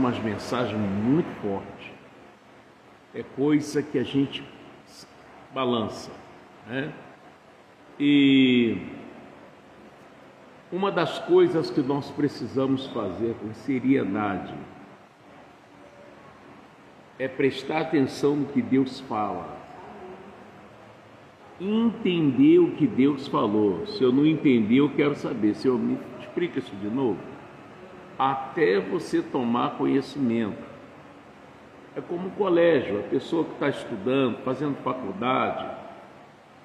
umas mensagens muito fortes. É coisa que a gente balança, né? E uma das coisas que nós precisamos fazer com seriedade é prestar atenção no que Deus fala, entender o que Deus falou. Se eu não entender, eu quero saber. Se eu me explica isso de novo, até você tomar conhecimento. É como o colégio, a pessoa que está estudando, fazendo faculdade,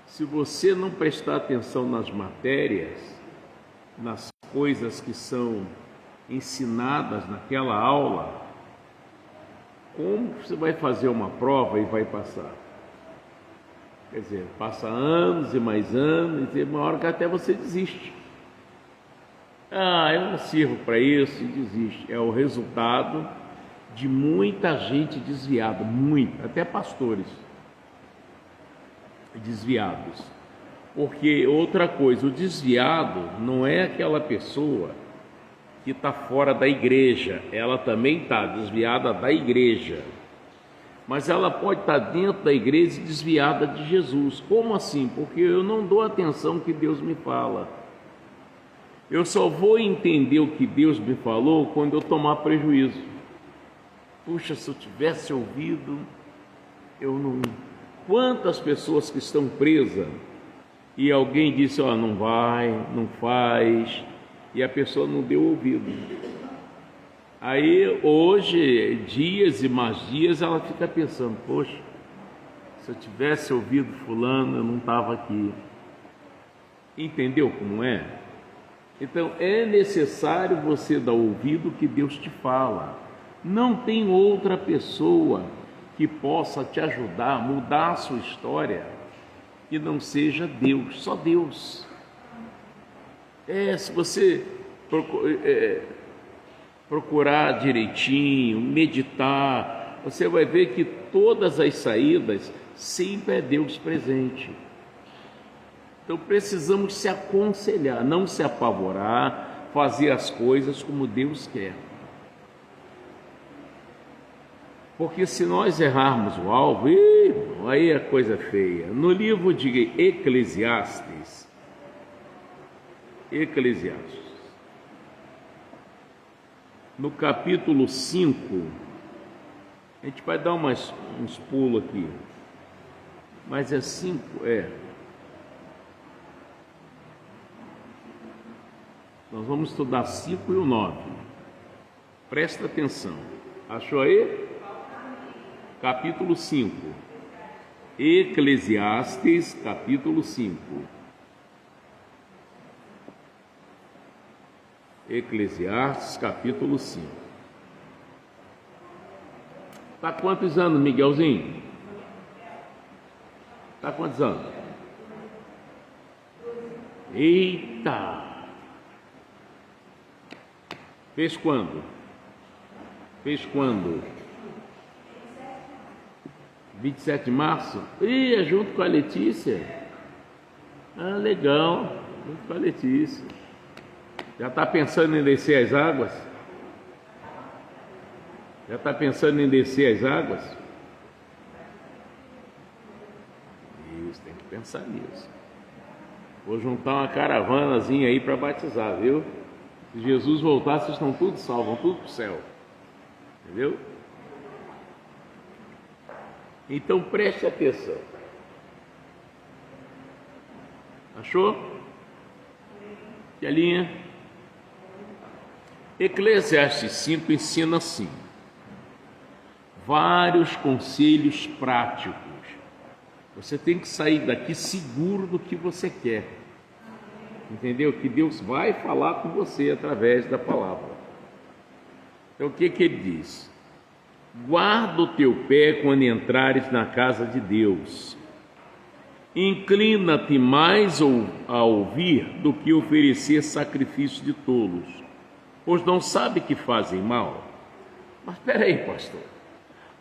se você não prestar atenção nas matérias, nas coisas que são ensinadas naquela aula, como você vai fazer uma prova e vai passar? Quer dizer, passa anos e mais anos, e uma hora que até você desiste. Eu não sirvo para isso, e desiste. É o resultado de muita gente desviada, até pastores desviados. Porque outra coisa, o desviado não é aquela pessoa que está fora da igreja, ela também está desviada da igreja, mas ela pode estar dentro da igreja desviada de Jesus. Como assim? Porque eu não dou atenção que Deus me fala. Eu só vou entender o que Deus me falou quando eu tomar prejuízo. Puxa, se eu tivesse ouvido, eu não... Quantas pessoas que estão presas e alguém disse, não vai, não faz, e a pessoa não deu ouvido. Aí hoje, dias e mais dias, ela fica pensando, poxa, se eu tivesse ouvido fulano, eu não estava aqui. Entendeu como é? Então é necessário você dar ouvido que Deus te fala. Não tem outra pessoa que possa te ajudar a mudar a sua história que não seja Deus, só Deus. Se você procurar direitinho, meditar, você vai ver que todas as saídas sempre é Deus presente. Então precisamos se aconselhar, não se apavorar, fazer as coisas como Deus quer. Porque se nós errarmos o alvo, aí é coisa feia. No livro de Eclesiastes, no capítulo 5, a gente vai dar uns pulos aqui, mas é 5, nós vamos estudar 5 e o 9, presta atenção, achou aí? Capítulo 5, Eclesiastes, capítulo 5. Eclesiastes, capítulo 5. Está quantos anos, Miguelzinho? Está quantos anos? Eita! Fez quando? 27 de março? É junto com a Letícia? Legal, junto com a Letícia. Já está pensando em descer as águas? Isso, tem que pensar nisso. Vou juntar uma caravanazinha aí para batizar, viu? Se Jesus voltar, vocês estão todos salvos, vão tudo para o céu. Entendeu? Então preste atenção. Achou? Que a linha? Eclesiastes 5 ensina assim: vários conselhos práticos. Você tem que sair daqui seguro do que você quer. Entendeu? Que Deus vai falar com você através da palavra. Então o que ele diz? Guarda o teu pé quando entrares na casa de Deus. Inclina-te mais a ouvir do que oferecer sacrifício de tolos, pois não sabe que fazem mal. Mas espera aí, pastor.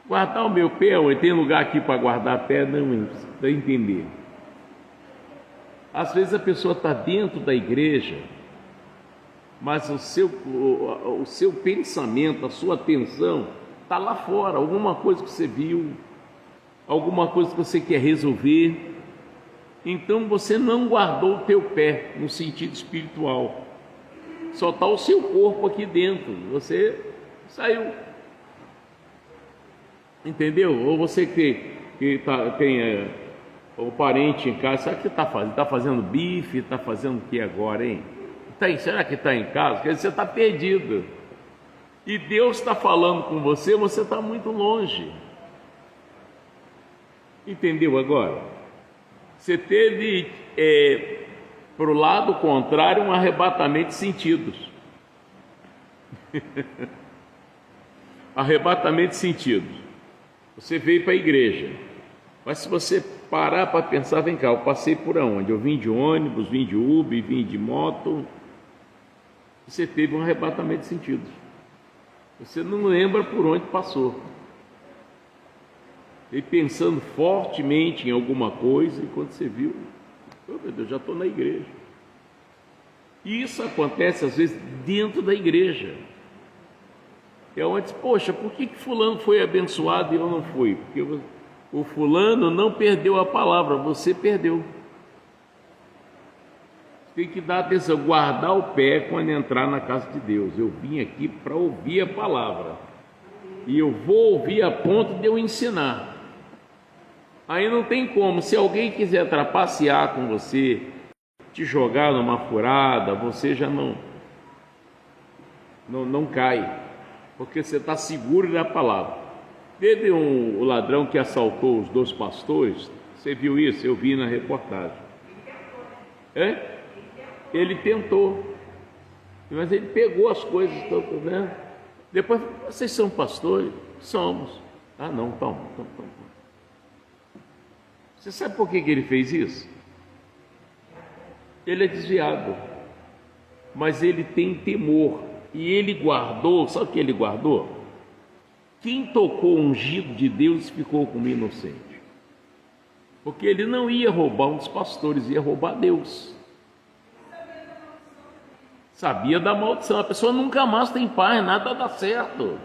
Guardar o meu pé, tem lugar aqui para guardar pé? Não, para entender. Às vezes a pessoa está dentro da igreja mas o seu pensamento, a sua atenção está lá fora, alguma coisa que você viu, alguma coisa que você quer resolver. Então você não guardou o teu pé no sentido espiritual, só está o seu corpo aqui dentro, você saiu, entendeu? Ou você que tem o parente em casa, sabe o que está fazendo? Está fazendo bife, está fazendo o que agora, hein? Será que está em casa? Quer dizer, você está perdido. E Deus está falando com você, você está muito longe. Entendeu agora? Você teve, para o lado contrário, um arrebatamento de sentidos. Arrebatamento de sentidos. Você veio para a igreja. Mas se você parar para pensar, vem cá, eu passei por onde? Eu vim de ônibus, vim de Uber, vim de moto. Você teve um arrebatamento de sentidos. Você não lembra por onde passou. E pensando fortemente em alguma coisa, e quando você viu, oh meu Deus, já estou na igreja. E isso acontece às vezes dentro da igreja. É onde, poxa, por que fulano foi abençoado e eu não fui? Porque o fulano não perdeu a palavra, você perdeu. Tem que dar atenção, guardar o pé quando entrar na casa de Deus. Eu vim aqui para ouvir a palavra, e eu vou ouvir a ponto de eu ensinar. Aí não tem como, se alguém quiser trapacear com você, te jogar numa furada, você já não cai, porque você está seguro da palavra. Teve o ladrão que assaltou os 2 pastores, você viu isso? Eu vi na reportagem. Ele tentou, mas ele pegou as coisas, né? Depois, vocês são pastores? Somos. Ah, não, toma. Você sabe por que ele fez isso? Ele é desviado, mas ele tem temor, e ele guardou, sabe o que ele guardou? Quem tocou o ungido de Deus ficou como inocente, porque ele não ia roubar um dos pastores, ia roubar Deus. Sabia da maldição, a pessoa nunca mais tem paz, nada dá certo.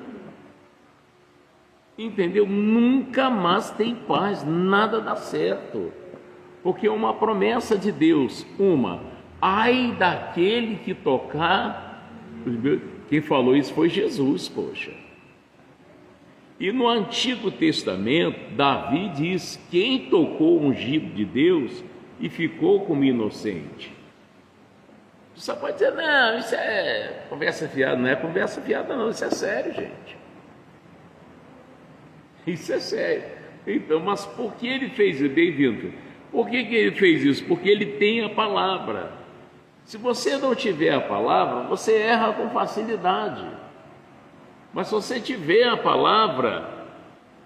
Entendeu? Nunca mais tem paz, nada dá certo. Porque é uma promessa de Deus, ai daquele que tocar. Quem falou isso foi Jesus, poxa. E no Antigo Testamento, Davi diz: quem tocou o ungido de Deus e ficou como inocente? Você pode dizer, não, isso é conversa fiada. Não é conversa fiada não, isso é sério, gente. Isso é sério. Então, mas por que ele fez isso? Bem-vindo. Por que ele fez isso? Porque ele tem a palavra. Se você não tiver a palavra, você erra com facilidade. Mas se você tiver a palavra,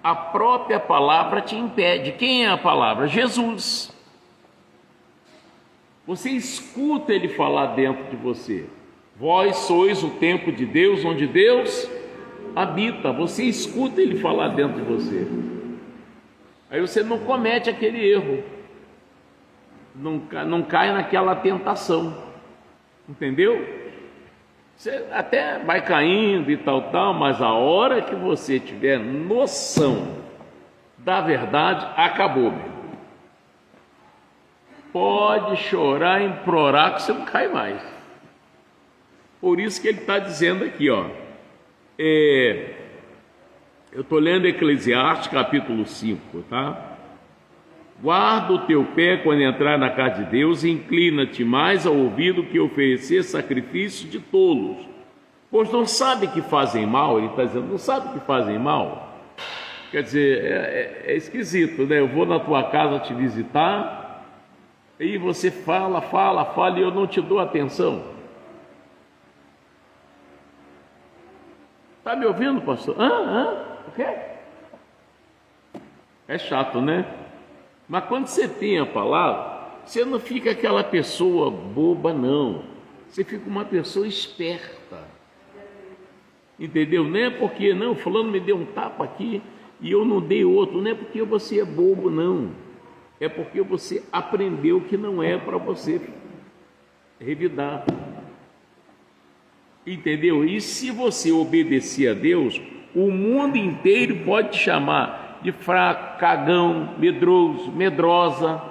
a própria palavra te impede. Quem é a palavra? Jesus. Você escuta ele falar dentro de você. Vós sois o templo de Deus, onde Deus habita. Você escuta ele falar dentro de você. Aí você não comete aquele erro, não cai naquela tentação, entendeu? Você até vai caindo e tal, mas a hora que você tiver noção da verdade, acabou, meu. Pode chorar, implorar, que você não cai mais. Por isso que ele está dizendo aqui, ó. Eu estou lendo Eclesiastes capítulo 5, tá? Guarda o teu pé quando entrar na casa de Deus, e inclina-te mais ao ouvido que oferecer sacrifício de tolos, pois não sabe que fazem mal. Ele está dizendo, não sabe que fazem mal. Quer dizer, é esquisito, né? Eu vou na tua casa te visitar, e você fala, e eu não te dou atenção. Está me ouvindo, pastor? O quê? É chato, né? Mas quando você tem a palavra, você não fica aquela pessoa boba, não. Você fica uma pessoa esperta. Entendeu? Não é porque, não, fulano me deu um tapa aqui e eu não dei outro. Não é porque você é bobo, não. É porque você aprendeu que não é para você revidar. Entendeu? E se você obedecer a Deus, o mundo inteiro pode te chamar de fraco, cagão, medroso, medrosa.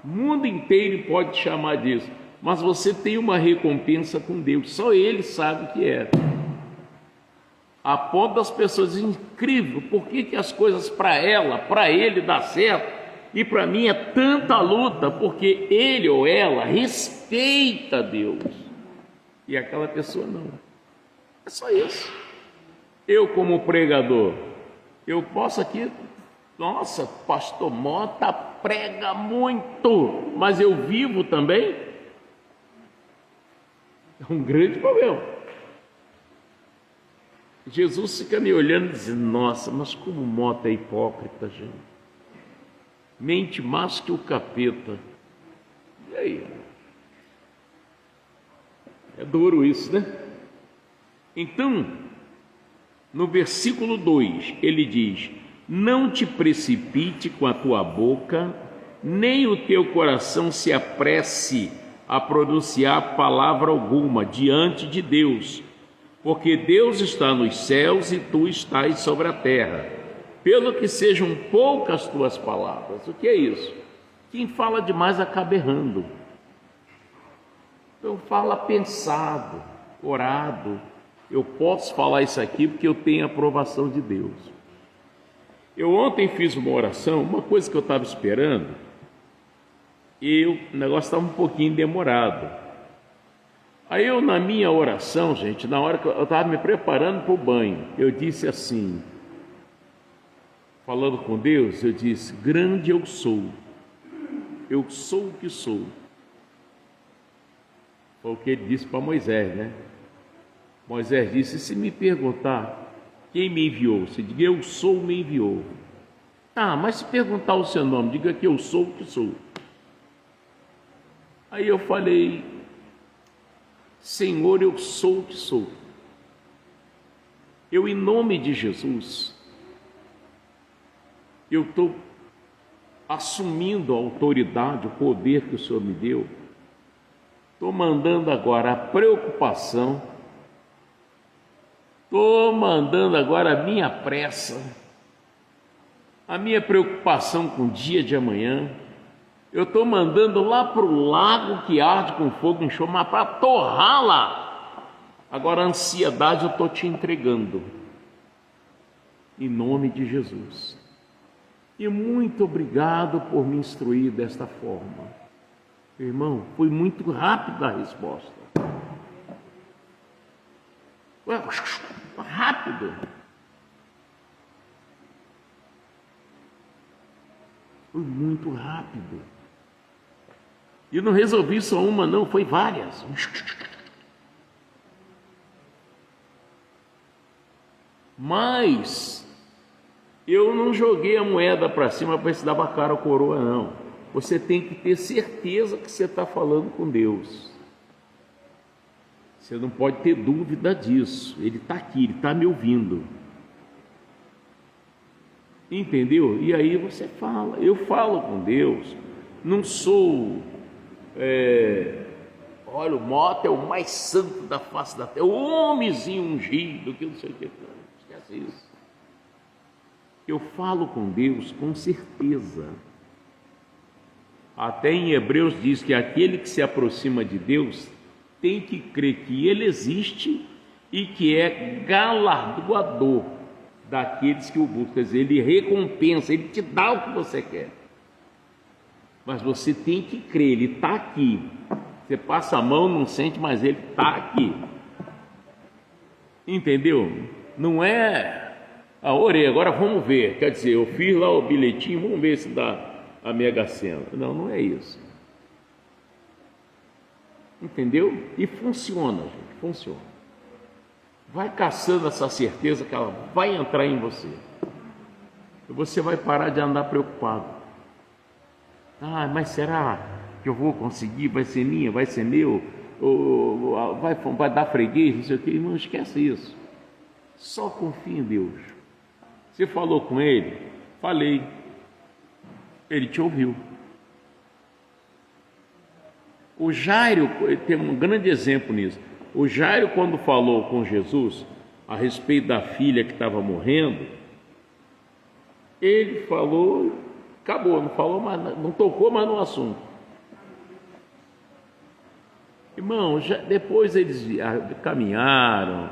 O mundo inteiro pode te chamar disso. Mas você tem uma recompensa com Deus. Só Ele sabe o que é. A ponto das pessoas dizem, incrível, por que as coisas para ela, para ele dá certo e para mim é tanta luta? Porque ele ou ela respeita Deus e aquela pessoa não. É só isso. Eu como pregador, eu posso aqui, nossa, pastor Mota prega muito, mas eu vivo também? É um grande problema. Jesus fica me olhando e dizendo, nossa, mas como Mota é hipócrita, gente. Mente mais que o capeta. E aí? É duro isso, né? Então, no versículo 2, ele diz, não te precipite com a tua boca, nem o teu coração se apresse a pronunciar palavra alguma diante de Deus, porque Deus está nos céus e tu estás sobre a terra, pelo que sejam poucas tuas palavras. O que é isso? Quem fala demais acaba errando. Então fala pensado, orado. Eu posso falar isso aqui porque eu tenho a aprovação de Deus. Eu ontem fiz uma oração, uma coisa que eu estava esperando, e o negócio estava um pouquinho demorado. Aí eu, na minha oração, gente, na hora que eu estava me preparando para o banho, eu disse assim, falando com Deus, eu disse, grande eu sou o que sou. Foi o que ele disse para Moisés, né? Moisés disse, se me perguntar quem me enviou, você diga, eu sou, me enviou. Ah, mas se perguntar o seu nome, diga que eu sou o que sou. Aí eu falei, Senhor, eu sou o que sou. Eu, em nome de Jesus, eu estou assumindo a autoridade, o poder que o Senhor me deu. Estou mandando agora a preocupação, estou mandando agora a minha pressa, a minha preocupação com o dia de amanhã. Eu estou mandando lá para o lago que arde com fogo enxofre, mas para torrar lá. Agora a ansiedade eu estou te entregando, em nome de Jesus. E muito obrigado por me instruir desta forma. Irmão, foi muito rápida a resposta. Rápido. Foi muito rápido. E não resolvi só uma, não, foi várias. Mas eu não joguei a moeda para cima para ver se dava cara ou coroa, não. Você tem que ter certeza que você está falando com Deus. Você não pode ter dúvida disso. Ele está aqui, ele está me ouvindo. Entendeu? E aí você fala. Eu falo com Deus. Não sou... olha, o Mota é o mais santo da face da terra. O homenzinho ungido, que não sei o que. Esquece isso. Eu falo com Deus com certeza. Até em Hebreus diz que aquele que se aproxima de Deus tem que crer que Ele existe e que é galardoador daqueles que o buscam. Quer dizer, Ele recompensa, Ele te dá o que você quer. Mas você tem que crer, Ele está aqui. Você passa a mão, não sente, mas Ele está aqui. Entendeu? Não é... orei, agora vamos ver. Quer dizer, eu fiz lá o bilhetinho, vamos ver se dá a Mega Sena. Não, não é isso. Entendeu? E funciona, gente, funciona. Vai caçando essa certeza que ela vai entrar em você. E você vai parar de andar preocupado. Ah, mas será que eu vou conseguir? Vai ser minha? Vai ser meu? Ou vai dar freguês? Não sei o quê. Não esquece isso. Só confia em Deus. Você falou com Ele? Falei. Ele te ouviu. O Jairo tem um grande exemplo nisso. O Jairo, quando falou com Jesus a respeito da filha que estava morrendo, ele falou, acabou, não falou mais, não tocou mais no assunto. Irmão, depois eles caminharam,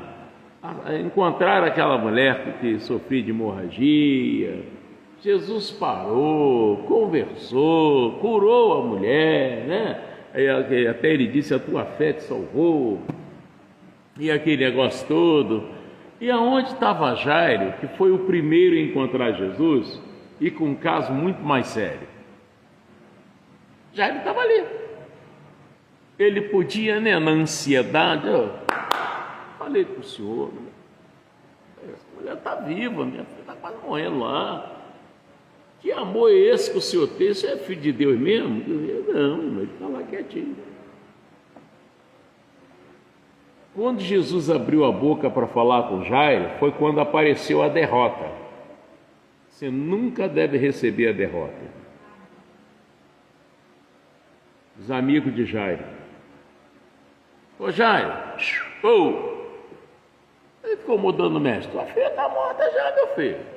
encontraram aquela mulher que sofria de hemorragia. Jesus parou, conversou, curou a mulher, né? Até ele disse: a tua fé te salvou, e aquele negócio todo. E aonde estava Jairo, que foi o primeiro a encontrar Jesus, e com um caso muito mais sério? Jairo estava ali. Ele podia, né, na ansiedade, falei para o senhor, essa mulher está viva, minha filha está quase morrendo lá. Que amor é esse que o senhor tem? Você é filho de Deus mesmo? Não, ele está lá quietinho. Quando Jesus abriu a boca para falar com Jairo, foi quando apareceu a derrota. Você nunca deve receber a derrota. Os amigos de Jairo: ô Jairo, ele ficou mudando o mestre: tua filha está morta já, meu filho.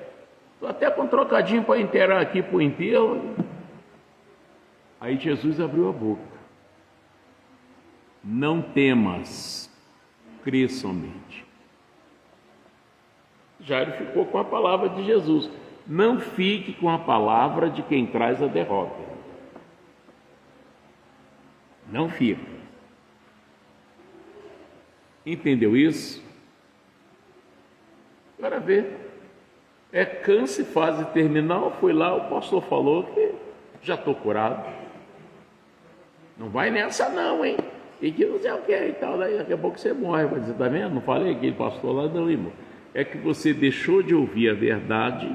Estou até com um trocadinho para enterrar aqui para o enterro. Aí Jesus abriu a boca: não temas, crê somente. Jairo ficou com a palavra de Jesus. Não fique com a palavra de quem traz a derrota. Não fica. Entendeu isso? Agora vê. É câncer, fase terminal. Foi lá, o pastor falou que já estou curado. Não vai nessa não, hein? E que não sei o que e tal. Daí daqui a pouco você morre. Vai dizer: tá vendo? Não falei aquele pastor lá, não, irmão. É que você deixou de ouvir a verdade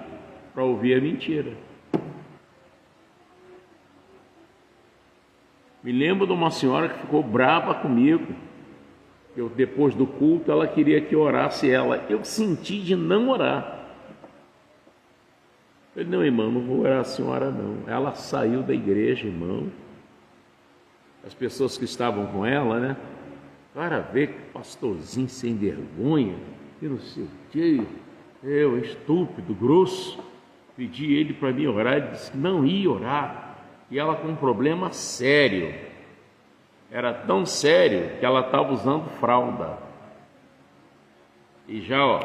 para ouvir a mentira. Me lembro de uma senhora que ficou brava comigo. Depois do culto, ela queria que eu orasse ela. Eu senti de não orar. Eu falei: não, irmão, não vou orar a senhora, não. Ela saiu da igreja, irmão. As pessoas que estavam com ela, né? Para ver que pastorzinho sem vergonha, e não sei o quê. Eu, estúpido, grosso, pedi ele para me orar. Ele disse que não ia orar. E ela com um problema sério. Era tão sério que ela estava usando fralda. E já,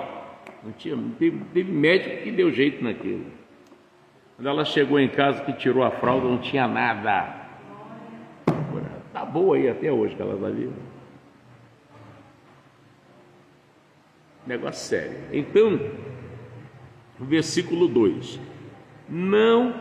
teve médico que deu jeito naquilo. Quando ela chegou em casa, que tirou a fralda, não tinha nada. Tá boa aí até hoje que ela está viva. Negócio sério. Então, o versículo 2: não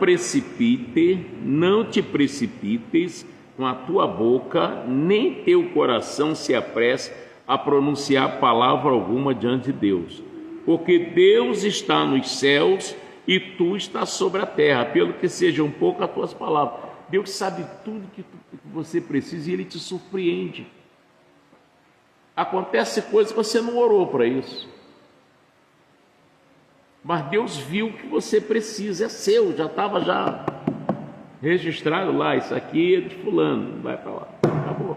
te precipites com a tua boca, nem teu coração se apresse a pronunciar palavra alguma diante de Deus, porque Deus está nos céus e tu estás sobre a terra, pelo que sejam poucas as tuas palavras. Deus sabe tudo que você precisa e Ele te surpreende. Acontece coisas que você não orou para isso, mas Deus viu que você precisa, é seu, já estava registrado lá, isso aqui é de fulano, vai para lá, acabou.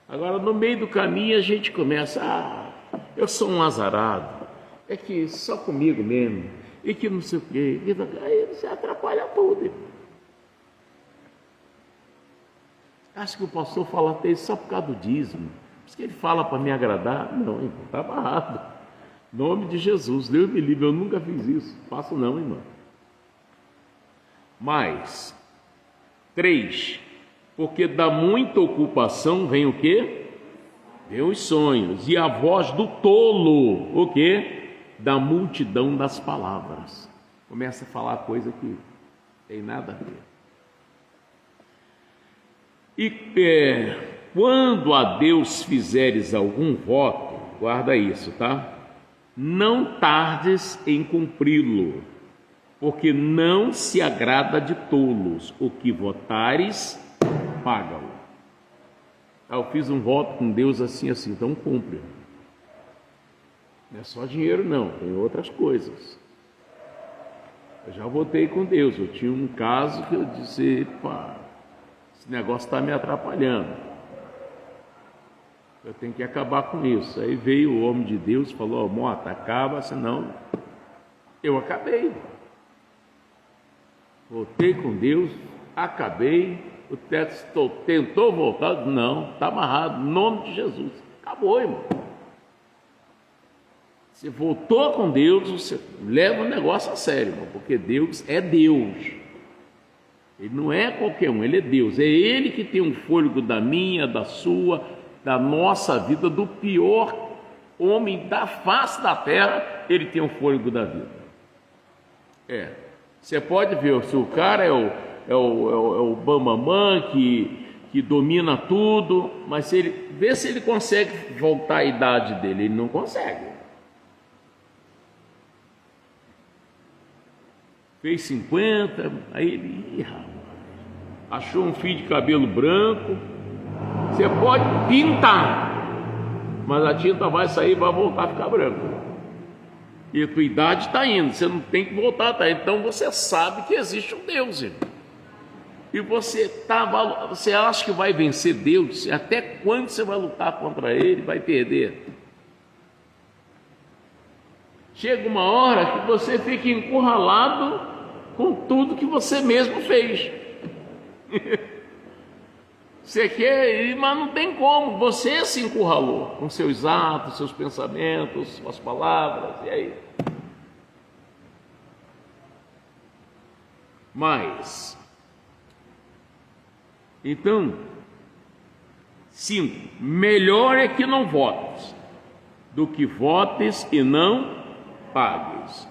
Agora no meio do caminho a gente começa: eu sou um azarado, é que só comigo mesmo, e que não sei o quê, aí você atrapalha tudo. Acho que o pastor fala até isso só por causa do dízimo, por isso que ele fala para me agradar. Não, irmão, está errado. Em nome de Jesus, Deus me livre, eu nunca fiz isso, faço não, irmão. Mas 3, porque da muita ocupação vem o quê? Vem os sonhos, e a voz do tolo, o quê? Da multidão das palavras. Começa a falar coisa que tem nada a ver. E quando a Deus fizeres algum voto, guarda isso, tá? Não tardes em cumpri-lo, porque não se agrada de tolos. O que votares, paga-o. Eu fiz um voto com Deus assim, então cumpre. Não é só dinheiro não, tem outras coisas. Eu já votei com Deus, eu tinha um caso que eu disse: esse negócio está me atrapalhando. Eu tenho que acabar com isso. Aí veio o homem de Deus e falou: Mota, acaba, senão eu acabei. Voltei com Deus, acabei. O teto tentou voltar, não, está amarrado, em nome de Jesus. Acabou, irmão. Você voltou com Deus, você leva o negócio a sério, irmão, porque Deus é Deus. Ele não é qualquer um, Ele é Deus. É Ele que tem um fôlego da minha, da sua, da nossa vida, do pior homem da face da terra, Ele tem um fôlego da vida. Você pode ver, se o cara é o bambambam que domina tudo, mas vê se ele consegue voltar à idade dele. Ele não consegue. Fez 50, aí ele achou um fio de cabelo branco. Você pode pintar, mas a tinta vai sair e vai voltar a ficar branca. E a tua idade está indo, você não tem que voltar, tá? Então você sabe que existe um Deus, irmão. E você acha que vai vencer Deus? Até quando você vai lutar contra Ele, vai perder? Chega uma hora que você fica encurralado com tudo que você mesmo fez. Você quer ir, mas não tem como. Você se encurralou com seus atos, seus pensamentos, suas palavras, e aí? Mas, então, 5. Melhor é que não votes, do que votes e não pagues.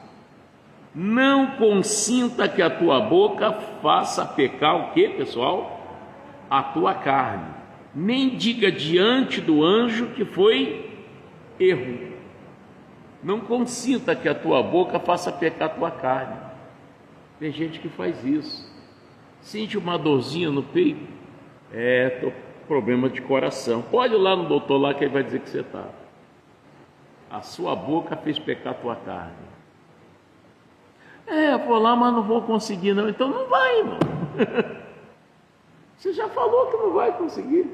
Não consinta que a tua boca faça pecar o que, pessoal? A tua carne. Nem diga diante do anjo que foi erro. Não consinta que a tua boca faça pecar a tua carne. Tem gente que faz isso. Sente uma dorzinha no peito, tô com problema de coração. Pode ir lá no doutor lá que ele vai dizer que você está. A sua boca fez pecar a tua carne. Eu vou lá, mas não vou conseguir não. Então não vai, irmão. Você já falou que não vai conseguir.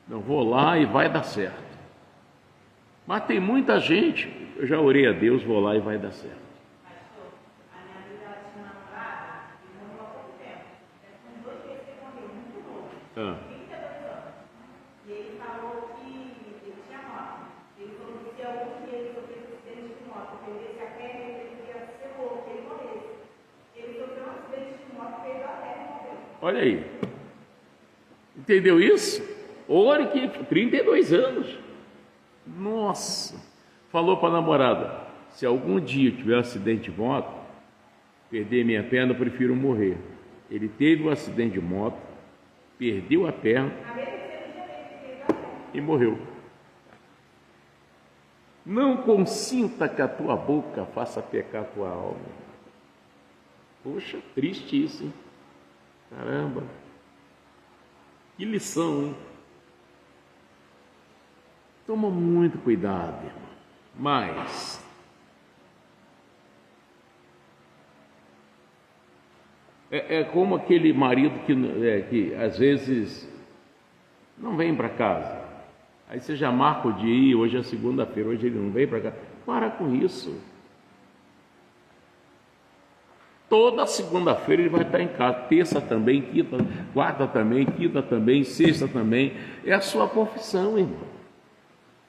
Não, vou lá e vai dar certo. Mas tem muita gente, eu já orei a Deus, vou lá e vai dar certo. Pastor, a minha vida tinha namorada e morreu há pouco tempo. Com 2 meses que morreu, muito novo. 32 anos. E ele falou que ele tinha moto. Ele falou que se algum dia ele sofresse um acidente de moto, que ele desse a perna, ele ia ser louco, que ele morresse. Ele sofreu um acidente de moto, perdeu a perna e morreu. Olha aí. Entendeu isso? Ore que 32 anos. Nossa. Falou para a namorada: se algum dia eu tiver um acidente de moto, perder minha perna, eu prefiro morrer. Ele teve um acidente de moto, perdeu a perna e morreu. Não consinta que a tua boca faça pecar a tua alma. Poxa, triste isso, hein? Caramba, que lição, hein? Toma muito cuidado, irmão. Mas é como aquele marido que às vezes não vem para casa. Aí você já marca o dia, hoje é segunda-feira, hoje ele não vem para casa. Para com isso. Toda segunda-feira ele vai estar em casa, terça também, quinta, quarta também, quinta também, sexta também. É a sua profissão, irmão.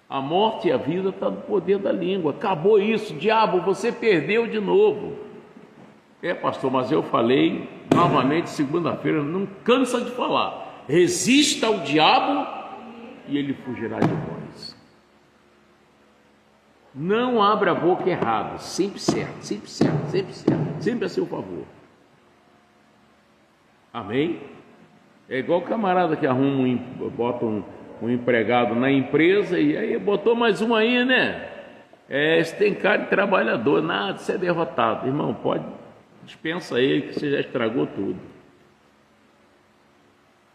A morte e a vida estão no poder da língua. Acabou isso, diabo, você perdeu de novo. Pastor, mas eu falei novamente segunda-feira, não cansa de falar. Resista ao diabo e ele fugirá de vós. Não abra a boca errada, sempre certo, sempre certo, sempre certo, sempre a seu favor. Amém? É igual o camarada que arruma, bota um empregado na empresa e aí botou mais um aí, né? Você tem cara de trabalhador, nada de ser derrotado. Irmão, dispensa ele que você já estragou tudo.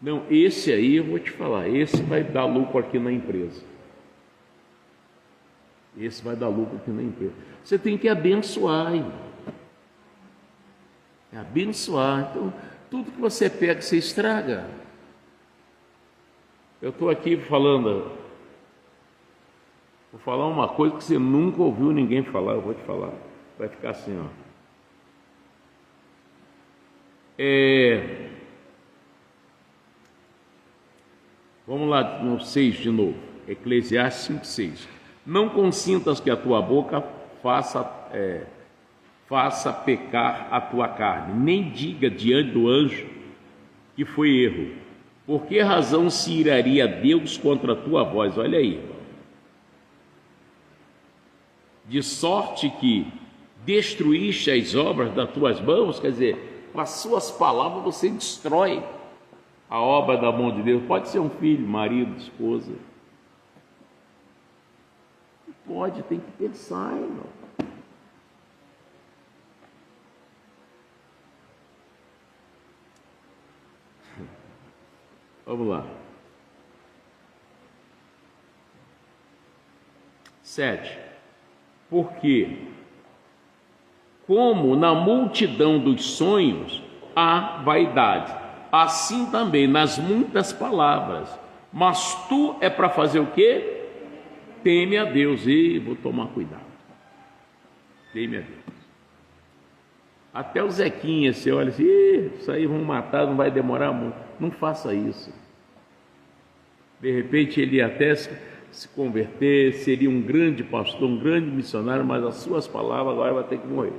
Não, esse aí eu vou te falar, esse vai dar lucro aqui na empresa. Esse vai dar lucro aqui na empresa. Você tem que abençoar, irmão. Abençoar. Então, tudo que você pega, você estraga. Eu estou aqui falando, vou falar uma coisa que você nunca ouviu ninguém falar, eu vou te falar. Vai ficar assim, ó. Vamos lá no 6 de novo. Eclesiastes 5:6. Não consintas que a tua boca faça pecar a tua carne, nem diga diante do anjo que foi erro. Por que razão se iraria Deus contra a tua voz? Olha aí. De sorte que destruíste as obras das tuas mãos, quer dizer, com as suas palavras você destrói a obra da mão de Deus. Pode ser um filho, marido, esposa. Pode, tem que pensar, irmão. Vamos lá. 7. Porque, como na multidão dos sonhos há vaidade, assim também nas muitas palavras. Mas tu é para fazer o quê? Teme a Deus. E vou tomar cuidado. Teme a Deus. Até o Zequinha, você olha assim, isso aí vão matar, não vai demorar muito. Não faça isso. De repente ele ia até se converter, seria um grande pastor, um grande missionário, mas as suas palavras agora vai ter que morrer.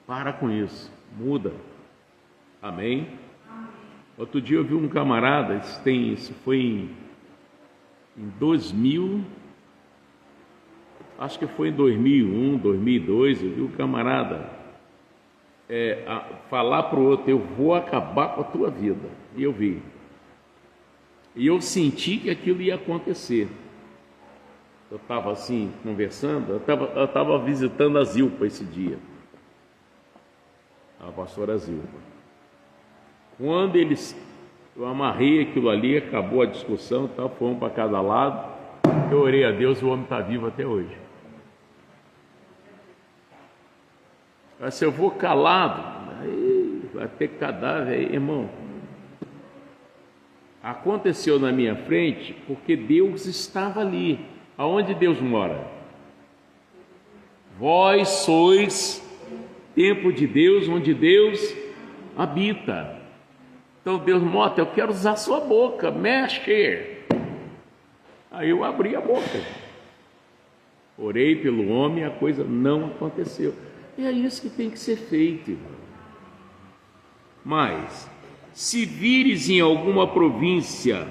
Para com isso, muda. Amém? Outro dia eu vi um camarada, isso foi em 2000, acho que foi em 2001, 2002, eu vi um camarada falar para o outro, eu vou acabar com a tua vida. E eu vi. E eu senti que aquilo ia acontecer. Eu estava assim, conversando, eu estava visitando a Zilpa esse dia. A pastora Zilpa. Quando eu amarrei aquilo ali, acabou a discussão, fomos para cada lado, eu orei a Deus, o homem está vivo até hoje. Mas se eu vou calado, aí vai ter cadáver aí, irmão. Aconteceu na minha frente porque Deus estava ali. Aonde Deus mora? Vós sois templo de Deus, onde Deus habita. Então Deus mostra, eu quero usar sua boca, mexe. Aí eu abri a boca. Orei pelo homem e a coisa não aconteceu. E é isso que tem que ser feito, irmão. Mas, se vires em alguma província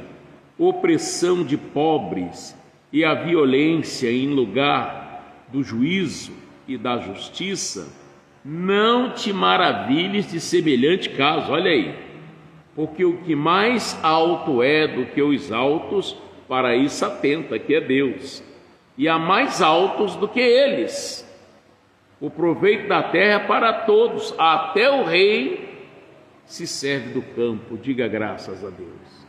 opressão de pobres e a violência em lugar do juízo e da justiça, não te maravilhes de semelhante caso. Olha aí, porque o que mais alto é do que os altos, para isso atenta, que é Deus, e há mais altos do que eles. O proveito da terra é para todos, até o rei se serve do campo. Diga graças a Deus.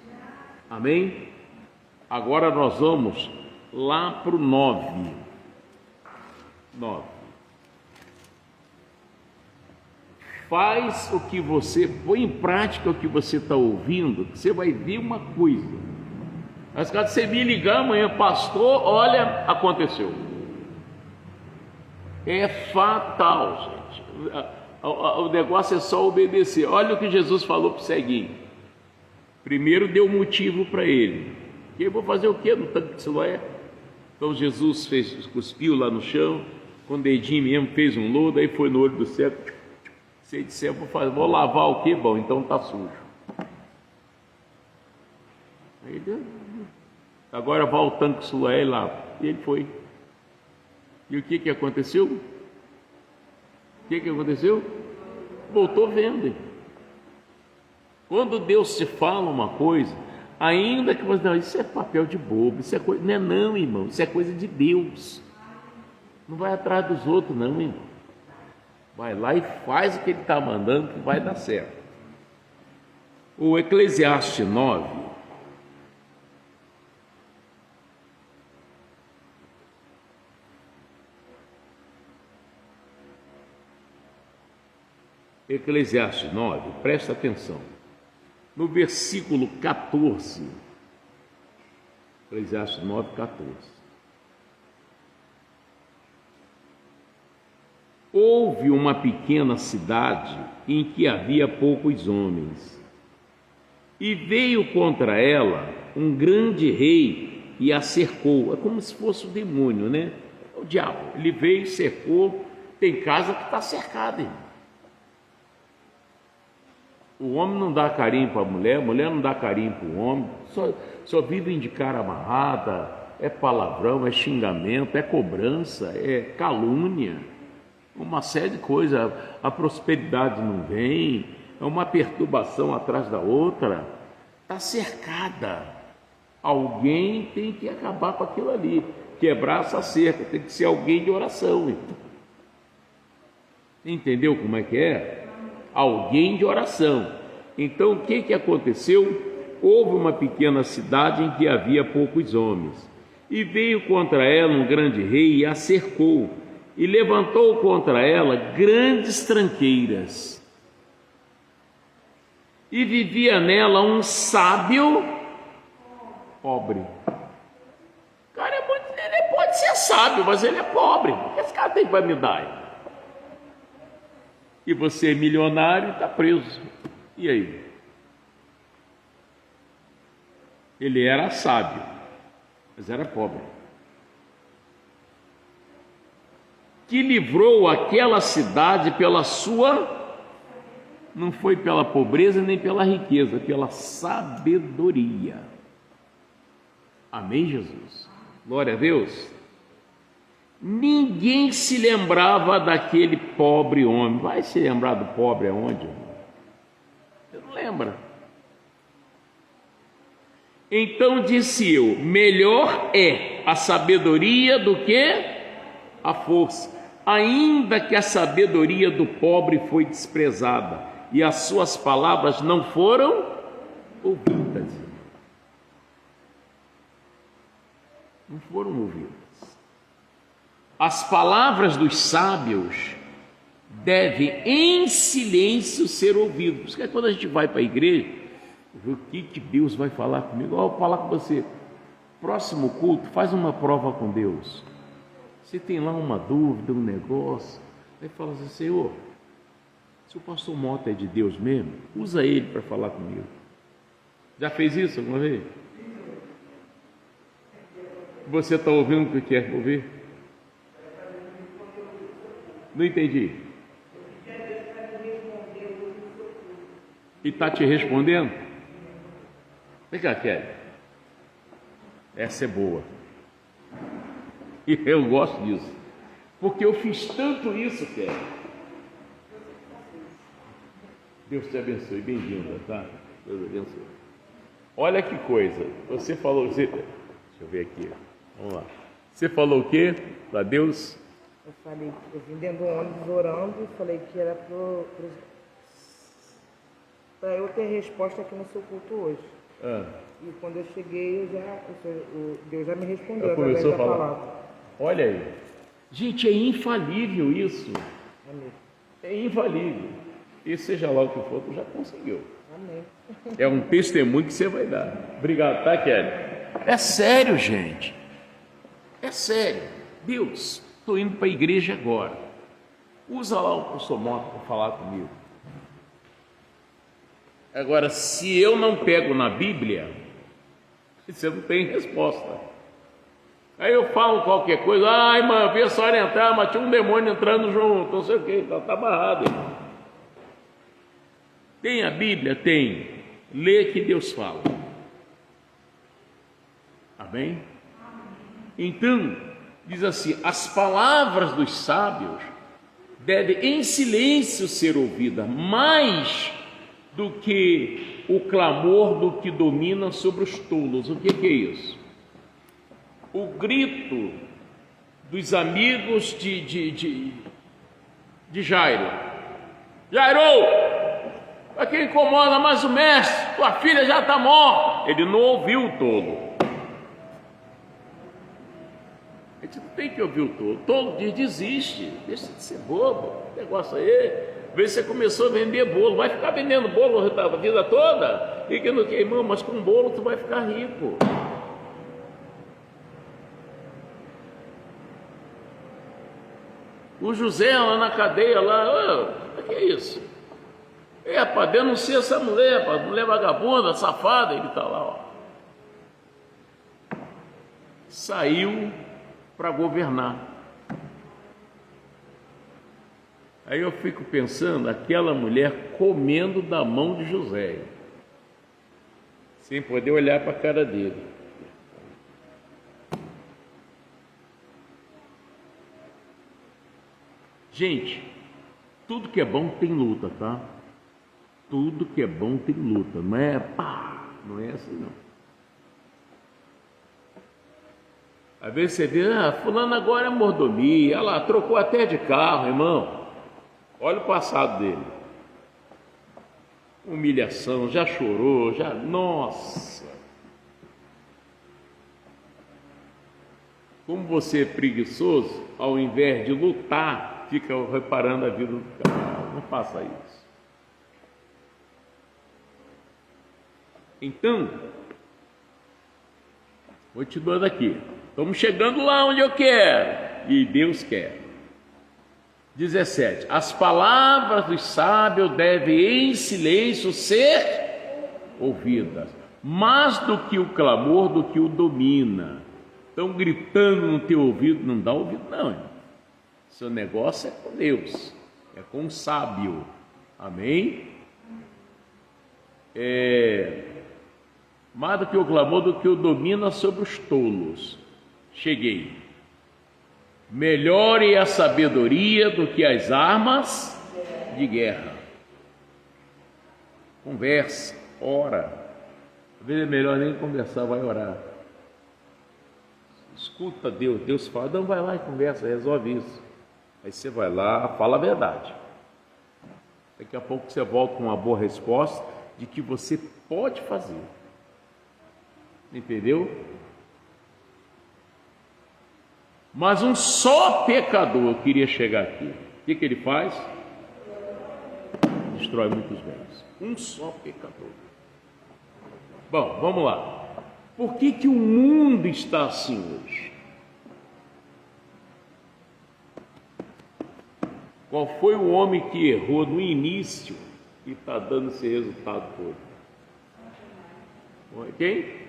Amém? Agora nós vamos lá para o 9. Faz o que você, põe em prática o que você está ouvindo, você vai ver uma coisa. Mas caso você me ligar amanhã, pastor, olha, aconteceu. É fatal, gente. O negócio é só obedecer. Olha o que Jesus falou para o ceguinho. Primeiro deu motivo para ele. E eu vou fazer o quê no tanque de Siloé? Então Jesus cuspiu lá no chão, com o dedinho mesmo fez um lodo, aí foi no olho do cego. Se ele disser, vou lavar o quê? Bom, então está sujo. Aí deu. Agora vai ao tanque de Siloé e lava. E ele foi. E o que aconteceu? O que aconteceu? Voltou vendo. Quando Deus te fala uma coisa, ainda que você não, isso é papel de bobo, isso é coisa, não, irmão, isso é coisa de Deus. Não vai atrás dos outros, não, irmão. Vai lá e faz o que Ele está mandando, que vai dar certo. O Eclesiastes 9. Eclesiastes 9, presta atenção. no versículo 14, Eclesiastes 9, 14. Houve uma pequena cidade em que havia poucos homens, e veio contra ela um grande rei e a cercou. É como se fosse o demônio, né? O diabo. Ele veio e cercou. Tem casa que está cercada, irmão. O homem não dá carinho para a mulher não dá carinho para o homem, só vivem de cara amarrada, é palavrão, é xingamento, é cobrança, é calúnia, uma série de coisas. A prosperidade não vem, é uma perturbação atrás da outra, está cercada. Alguém tem que acabar com aquilo ali, quebrar essa cerca, tem que ser alguém de oração. Entendeu como é que é? Alguém de oração. Então o que aconteceu? Houve uma pequena cidade em que havia poucos homens, e veio contra ela um grande rei e a cercou, e levantou contra ela grandes tranqueiras, e vivia nela um sábio pobre. O cara ele pode ser sábio, mas ele é pobre. O que esse cara tem para me dar? E você é milionário e está preso. E aí? Ele era sábio, mas era pobre. Que livrou aquela cidade pela sua, não foi pela pobreza nem pela riqueza, pela sabedoria. Amém, Jesus? Glória a Deus. Ninguém se lembrava daquele pobre homem. Vai se lembrar do pobre aonde? Você não lembra. Então disse eu: melhor é a sabedoria do que a força, ainda que a sabedoria do pobre foi desprezada e as suas palavras não foram ouvidas. Não foram ouvidas. As palavras dos sábios devem em silêncio ser ouvidas. Porque quando a gente vai para a igreja, o que Deus vai falar comigo? Eu vou falar com você. Próximo culto, faz uma prova com Deus. Você tem lá uma dúvida, um negócio, aí fala assim: Senhor, se o pastor Mota é de Deus mesmo, usa ele para falar comigo. Já fez isso alguma vez? Você está ouvindo o que quer ouvir? Não entendi. E está te respondendo? Vem cá, Kelly. Essa é boa. E eu gosto disso. Porque eu fiz tanto isso, Kelly. Deus te abençoe. Bem-vinda, tá? Deus abençoe. Olha que coisa. Você falou... Deixa eu ver aqui. Vamos lá. Você falou o quê para Deus? Eu falei, eu vim dentro do ônibus orando e falei que era para eu ter resposta aqui no seu culto hoje. E quando eu cheguei, Deus já me respondeu através da palavra. Olha aí. Gente, é infalível isso. Amém. É infalível. E seja lá o que for, tu já conseguiu. Amém. É um testemunho que você vai dar. Obrigado, tá, Kelly? É sério, gente. É sério. Deus, estou indo para a igreja agora. Usa lá o pastor Mota para falar comigo. Agora, se eu não pego na Bíblia, você não tem resposta. Aí eu falo qualquer coisa: ai, mano, vi a senhora entrar, mas tinha um demônio entrando junto, não sei o que, está barrado. Tem a Bíblia? Tem. Lê que Deus fala. Amém? Então, diz assim: as palavras dos sábios devem em silêncio ser ouvidas, mais do que o clamor do que domina sobre os tolos. O que é isso? O grito dos amigos de Jairo: Jairo, para quem incomoda mais o mestre, tua filha já está morta. Ele não ouviu o tolo. A gente não tem que ouvir o tolo. O tolo diz: desiste, deixa de ser bobo, negócio aí. Vê se você começou a vender bolo, vai ficar vendendo bolo a vida toda? E que não quer, irmão, mas com bolo tu vai ficar rico. O José lá na cadeia, lá, o que é isso? Rapaz, denuncia essa mulher, rapaz, mulher vagabunda, safada, ele está lá, ó. Saiu para governar. Aí eu fico pensando, aquela mulher comendo da mão de José, sem poder olhar para a cara dele. Gente, tudo que é bom tem luta, tá? Tudo que é bom tem luta, não é pá, não é assim não. Às vezes você vê, fulano agora é mordomia, olha lá, trocou até de carro, irmão. Olha o passado dele. Humilhação, já chorou, já, nossa. Como você é preguiçoso, ao invés de lutar, fica reparando a vida do cara. Não faça isso. Então, continuando aqui, estamos chegando lá onde eu quero e Deus quer. 17. As palavras do sábio devem em silêncio ser ouvidas, mais do que o clamor do que o domina. Estão gritando no teu ouvido, não dá ouvido não, irmão. Seu negócio é com Deus, é com o sábio. Amém? Mais do que o clamor, do que o domina sobre os tolos. Cheguei. Melhor é a sabedoria do que as armas de guerra. Conversa, ora. Às vezes é melhor nem conversar, vai orar. Escuta Deus, Deus fala, não, vai lá e conversa, resolve isso. Aí você vai lá, fala a verdade. Daqui a pouco você volta com uma boa resposta de que você pode fazer. Entendeu? Mas um só pecador, eu queria chegar aqui. O que ele faz? Destrói muitos bens. Um só pecador. Bom, vamos lá. Por que o mundo está assim hoje? Qual foi o homem que errou no início e está dando esse resultado todo? Quem?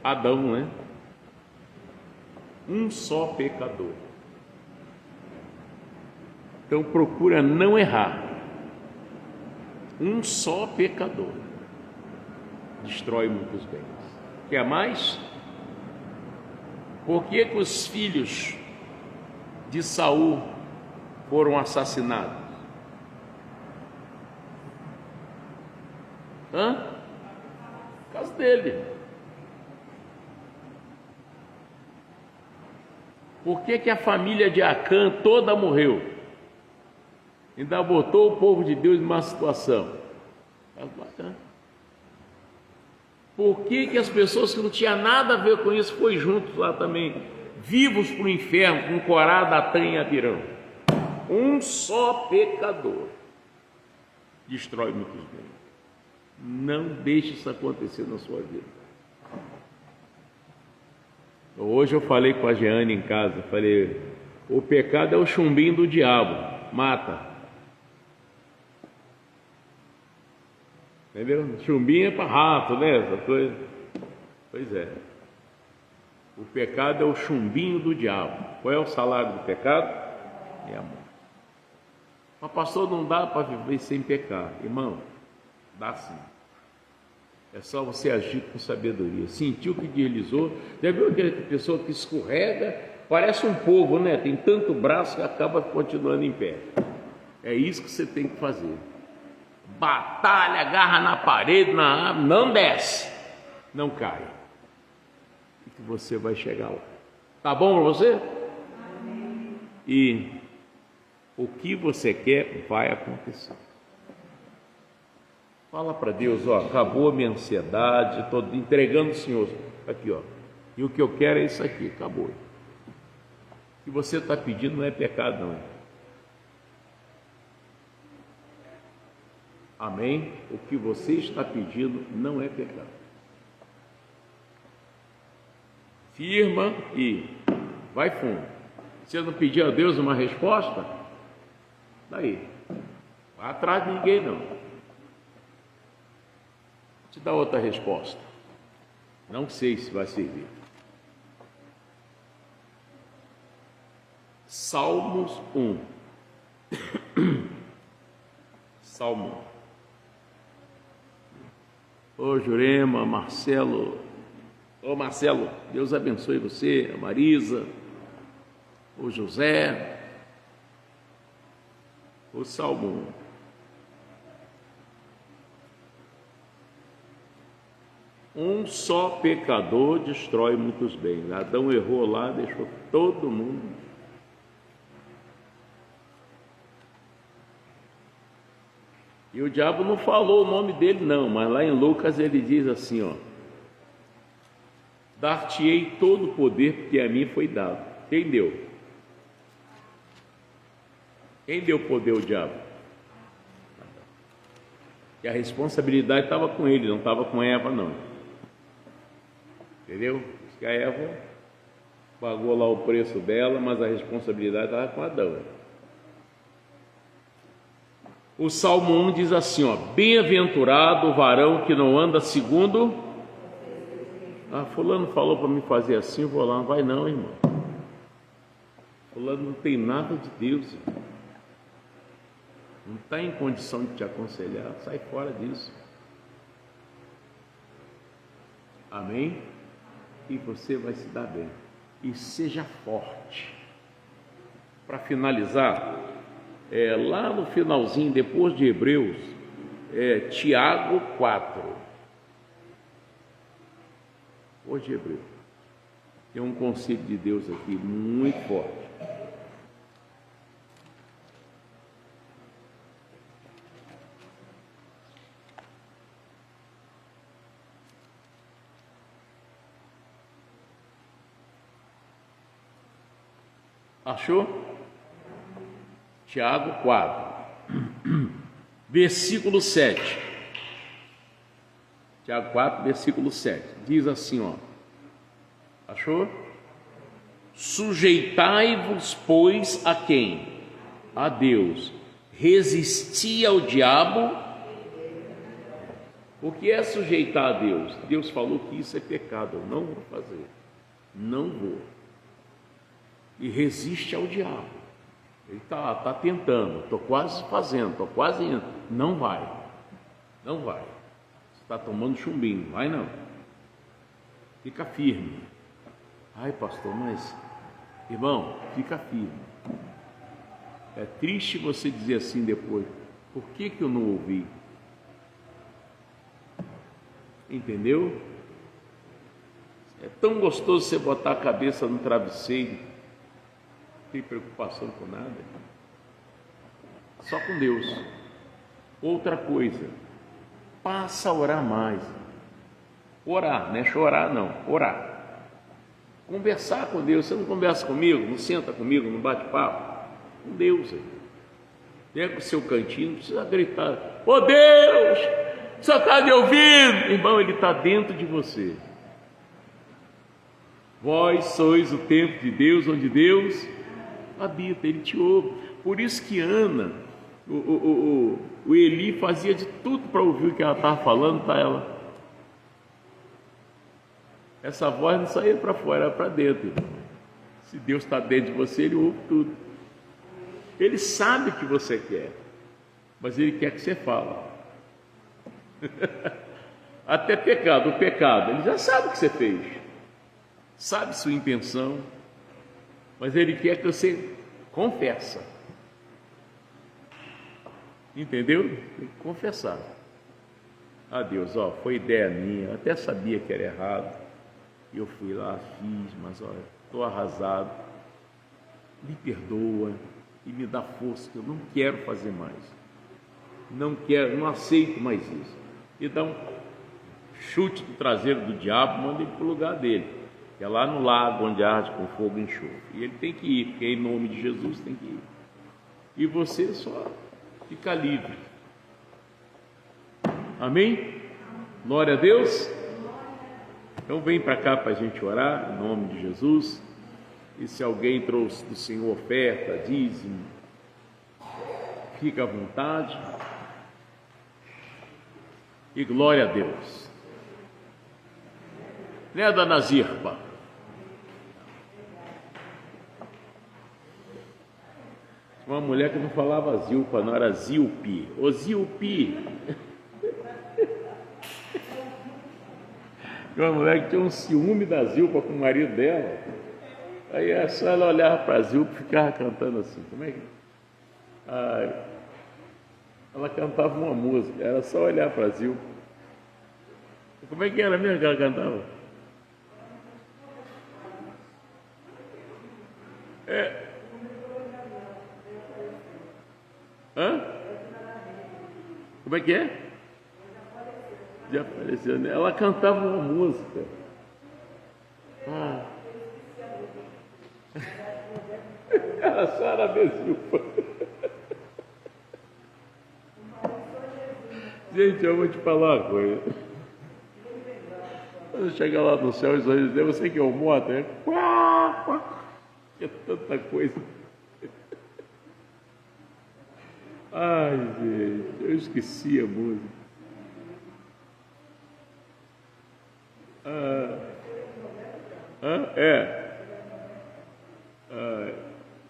Adão, né? Um só pecador. Então procura não errar. Um só pecador destrói muitos bens. Quer mais? Por que os filhos de Saul foram assassinados? Por causa dele. Por que a família de Acã toda morreu? Ainda botou o povo de Deus numa situação. Por que as pessoas que não tinham nada a ver com isso foi juntos lá também, vivos para o inferno, com Corá, Datã e Abirão? Um só pecador destrói muitos bens. Não deixe isso acontecer na sua vida. Hoje eu falei com a Jeane em casa, falei, o pecado é o chumbinho do diabo, mata. Entendeu? Chumbinho é para rato, né? Essa coisa. Pois é. O pecado é o chumbinho do diabo. Qual é o salário do pecado? É a morte. Mas pastor, não dá para viver sem pecar. Irmão, dá sim. É só você agir com sabedoria. Sentiu que deslizou. Já viu aquela pessoa que escorrega? Parece um povo, né? Tem tanto braço que acaba continuando em pé. É isso que você tem que fazer. Batalha, agarra na parede, na árvore, não desce, não cai. E que você vai chegar lá. Tá bom para você? Amém. E o que você quer vai acontecer. Fala para Deus, ó, acabou a minha ansiedade, estou entregando o Senhor. Aqui, ó. E o que eu quero é isso aqui, acabou. O que você está pedindo não é pecado, não. Amém? O que você está pedindo não é pecado. Firma e vai fundo. Você não pediu a Deus uma resposta? Daí. Vai atrás de ninguém não. Vou te dar outra resposta. Não sei se vai servir. Salmos 1. Salmo 1. Ô Jurema, Marcelo. Ô Marcelo, Deus abençoe você, a Marisa, o José. O Salmo 1. Um só pecador destrói muitos bens. Adão errou lá, deixou todo mundo. E o diabo não falou o nome dele não, mas lá em Lucas ele diz assim, ó: dar-te-ei todo o poder, porque a mim foi dado. Quem deu? Quem deu poder ao diabo? E a responsabilidade estava com ele, não estava com Eva não. Entendeu? Que a Eva pagou lá o preço dela, mas a responsabilidade estava com Adão. O Salmo 1 diz assim, ó: bem-aventurado o varão que não anda segundo... fulano falou para me fazer assim, eu vou lá. Não vai não, irmão. Fulano não tem nada de Deus, irmão. Não está em condição de te aconselhar, sai fora disso. Amém? E você vai se dar bem. E seja forte. Para finalizar, lá no finalzinho, depois de Hebreus, Tiago 4. Hoje Hebreus. Tem um conselho de Deus aqui muito forte. Achou? Tiago 4, versículo 7. Tiago 4, versículo 7. Diz assim, ó. Achou? Sujeitai-vos, pois, a quem? A Deus. Resisti ao diabo. O que é sujeitar a Deus? Deus falou que isso é pecado. Eu não vou fazer. Não vou. E resiste ao diabo. Ele está tentando, estou quase fazendo, estou quase indo. Não vai. Não vai. Você está tomando chumbinho, vai não. Fica firme. Ai, pastor, mas... Irmão, fica firme. É triste você dizer assim depois, por que eu não ouvi? Entendeu? É tão gostoso você botar a cabeça no travesseiro, não tem preocupação com nada, só com Deus. Outra coisa, passa a orar mais. Orar, não é chorar não, orar. Conversar com Deus. Você não conversa comigo, não senta comigo, não bate papo com Deus aí. Pega o seu cantinho, não precisa gritar, ô Deus, o Senhor está me ouvindo? Irmão, Ele está dentro de você. Vós sois o templo de Deus, onde Deus habita, Ele te ouve. Por isso que Ana, o Eli fazia de tudo para ouvir o que ela estava falando para ela. Essa voz não saía para fora, era para dentro. Se Deus está dentro de você, Ele ouve tudo. Ele sabe o que você quer, mas Ele quer que você fale. Até pecado, o pecado, Ele já sabe o que você fez, sabe sua intenção, mas Ele quer que você confessa. Entendeu? Tem que confessar. Ah, Deus, foi ideia minha, eu até sabia que era errado. E eu fui lá, fiz, mas estou arrasado. Me perdoa e me dá força, que eu não quero fazer mais. Não quero, não aceito mais isso. E dá um chute do traseiro do diabo, manda ele para o lugar dele, que é lá no lago onde arde com fogo e enxofre. E ele tem que ir, porque em nome de Jesus tem que ir. E você só fica livre. Amém? Glória a Deus. Então vem para cá para a gente orar, em nome de Jesus. E se alguém trouxe do Senhor oferta, dízimo, fica à vontade. E glória a Deus. Né, dona Zirpa? Uma mulher que não falava Zilpa, não era Zilpi. Ô Zilpi! Uma mulher que tinha um ciúme da Zilpa com o marido dela. Aí é só ela olhava para a Zilpa e ficava cantando assim. Como é que... Ai. Ela cantava uma música, era só olhar para a Zilpa. Como é que era mesmo que ela cantava? Hã? Como é que é? Já apareceu, né? Ela cantava uma música. Ela só era Zilpa. Gente, eu vou te falar uma coisa. Quando chegar lá no céu, eles vão dizer, você que é o moto, é quá, quá. É tanta coisa. Ai, gente, eu esqueci a música. É.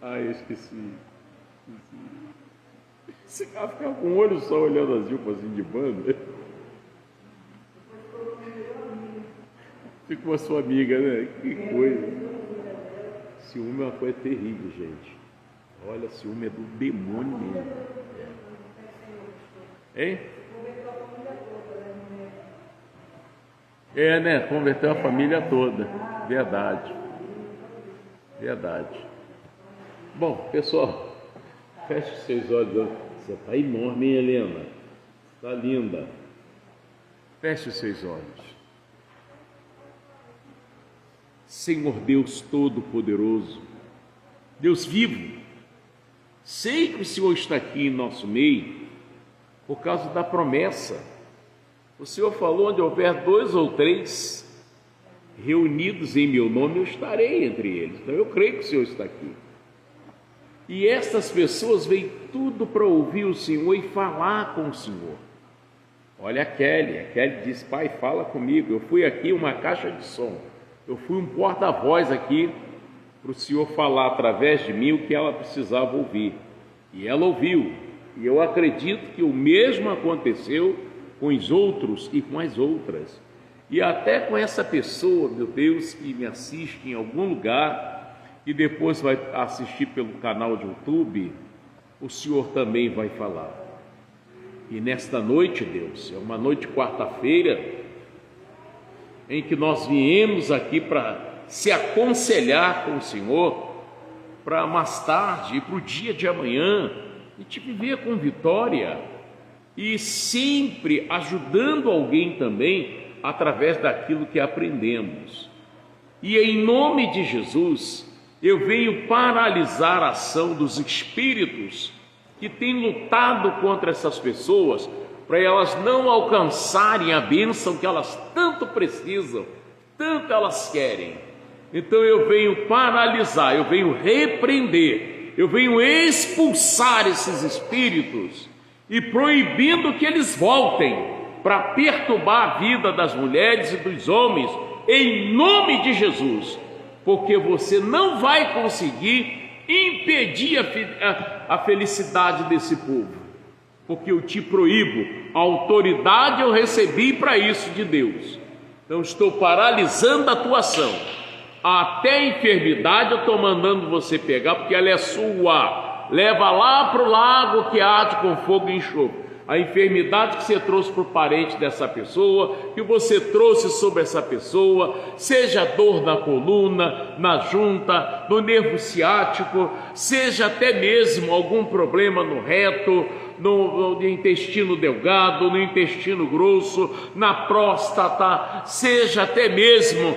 Eu esqueci. Você vai ficar com o olho só olhando as Zilpa assim de banda. Fica com a sua amiga, né? Que coisa. Ciúme é uma coisa terrível, gente. Olha, ciúme é do demônio mesmo. Hein? É, né? Converteu a família toda. Verdade. Verdade. Bom, pessoal, feche seus olhos. Você está enorme, hein, Helena? Está linda. Feche os seus olhos. Senhor Deus Todo-Poderoso, Deus vivo, sei que o Senhor está aqui em nosso meio por causa da promessa. O Senhor falou, onde houver 2 ou 3 reunidos em meu nome, eu estarei entre eles. Então eu creio que o Senhor está aqui. E estas pessoas vêm tudo para ouvir o Senhor e falar com o Senhor. Olha a Kelly diz, pai, fala comigo. Eu fui aqui uma caixa de som. Eu fui um porta-voz aqui para o Senhor falar através de mim o que ela precisava ouvir. E ela ouviu. E eu acredito que o mesmo aconteceu com os outros e com as outras. E até com essa pessoa, meu Deus, que me assiste em algum lugar e depois vai assistir pelo canal de YouTube, o Senhor também vai falar. E nesta noite, Deus, é uma noite de quarta-feira, em que nós viemos aqui para se aconselhar com o Senhor, para mais tarde e para o dia de amanhã, e te viver com vitória, e sempre ajudando alguém também, através daquilo que aprendemos. E em nome de Jesus, eu venho paralisar a ação dos espíritos que têm lutado contra essas pessoas, para elas não alcançarem a bênção que elas tanto precisam, tanto elas querem. Então eu venho paralisar, eu venho repreender, eu venho expulsar esses espíritos e proibindo que eles voltem para perturbar a vida das mulheres e dos homens, em nome de Jesus, porque você não vai conseguir impedir a felicidade desse povo, porque eu te proíbo. A autoridade eu recebi para isso de Deus. Então estou paralisando a tua ação. Até a enfermidade eu estou mandando você pegar, porque ela é sua. Leva lá para o lago que arde com fogo e enxofre. A enfermidade que você trouxe para o parente dessa pessoa, que você trouxe sobre essa pessoa, seja dor na coluna, na junta, no ciático, seja até mesmo algum problema no reto, no intestino delgado, no intestino grosso, na próstata, seja até mesmo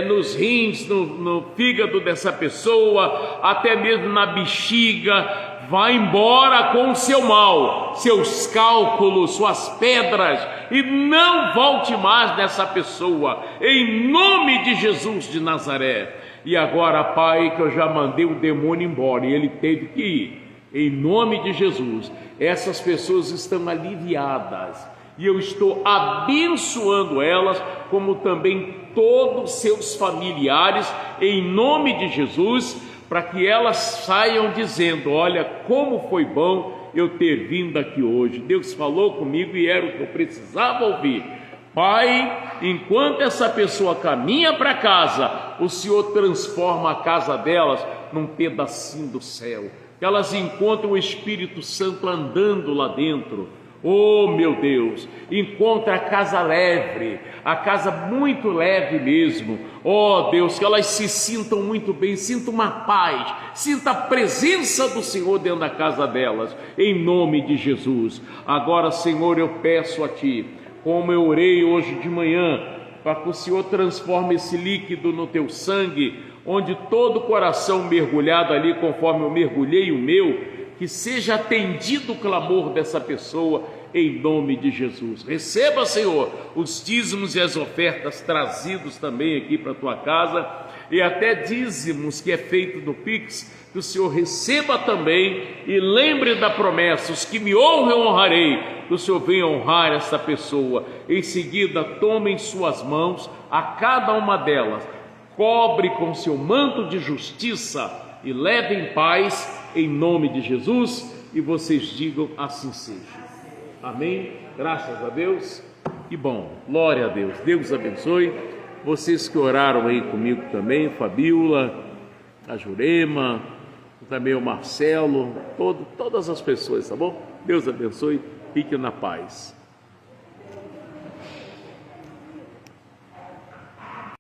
nos rins, no fígado dessa pessoa, até mesmo na bexiga. Vá embora com o seu mal, seus cálculos, suas pedras, e não volte mais nessa pessoa, em nome de Jesus de Nazaré. E agora, Pai, que eu já mandei o demônio embora e ele teve que ir, em nome de Jesus, essas pessoas estão aliviadas e eu estou abençoando elas, como também todos seus familiares, em nome de Jesus, para que elas saiam dizendo: olha, como foi bom eu ter vindo aqui hoje, Deus falou comigo e era o que eu precisava ouvir. Pai, enquanto essa pessoa caminha para casa, o Senhor transforma a casa delas num pedacinho do céu, que elas encontram o Espírito Santo andando lá dentro. Oh meu Deus, encontra a casa leve, a casa muito leve mesmo. Oh Deus, que elas se sintam muito bem, sintam uma paz, sinta a presença do Senhor dentro da casa delas, em nome de Jesus. Agora, Senhor, eu peço a Ti, como eu orei hoje de manhã, para que o Senhor transforme esse líquido no Teu sangue, onde todo coração mergulhado ali, conforme eu mergulhei o meu, que seja atendido o clamor dessa pessoa, em nome de Jesus. Receba, Senhor, os dízimos e as ofertas trazidos também aqui para a tua casa, e até dízimos que é feito no Pix, que o Senhor receba também, e lembre da promessa: os que me honram eu honrarei, que o Senhor venha honrar essa pessoa. Em seguida, tome em suas mãos a cada uma delas, cobre com seu manto de justiça e leve em paz, em nome de Jesus, e vocês digam: assim seja. Amém? Graças a Deus. Que bom, glória a Deus. Deus abençoe vocês que oraram aí comigo também, Fabiola, a Jurema, também o Marcelo, todas as pessoas, tá bom? Deus abençoe, fique na paz.